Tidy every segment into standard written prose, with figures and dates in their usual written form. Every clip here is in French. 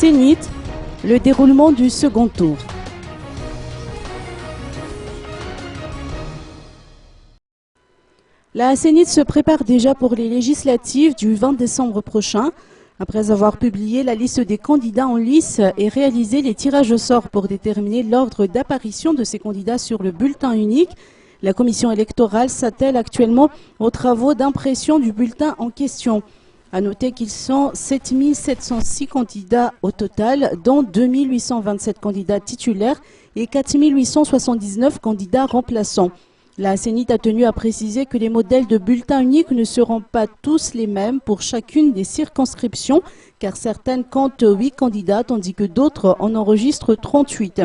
Sénit, le déroulement du second tour. La Sénit se prépare déjà pour les législatives du 20 décembre prochain. Après avoir publié la liste des candidats en lice et réalisé les tirages au sort pour déterminer l'ordre d'apparition de ces candidats sur le bulletin unique, la commission électorale s'attelle actuellement aux travaux d'impression du bulletin en question. À noter qu'ils sont 7 706 candidats au total, dont 2 827 candidats titulaires et 4 879 candidats remplaçants. La Sénit a tenu à préciser que les modèles de bulletins uniques ne seront pas tous les mêmes pour chacune des circonscriptions, car certaines comptent 8 candidats tandis que d'autres en enregistrent 38.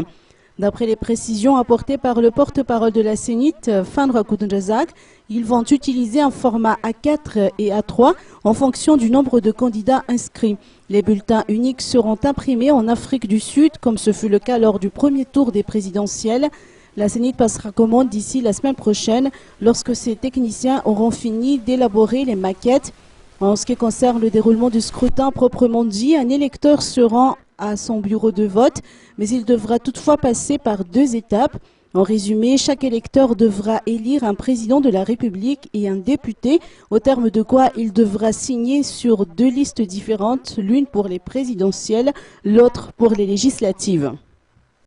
D'après les précisions apportées par le porte-parole de la Sénit, Fanra Koudnjazak, ils vont utiliser un format A4 et A3 en fonction du nombre de candidats inscrits. Les bulletins uniques seront imprimés en Afrique du Sud, comme ce fut le cas lors du premier tour des présidentielles. La Sénit passera commande d'ici la semaine prochaine, lorsque ses techniciens auront fini d'élaborer les maquettes. En ce qui concerne le déroulement du scrutin proprement dit, un électeur se rend à son bureau de vote, mais il devra toutefois passer par 2 étapes. En résumé, chaque électeur devra élire un président de la République et un député, au terme de quoi il devra signer sur 2 listes différentes, l'une pour les présidentielles, l'autre pour les législatives.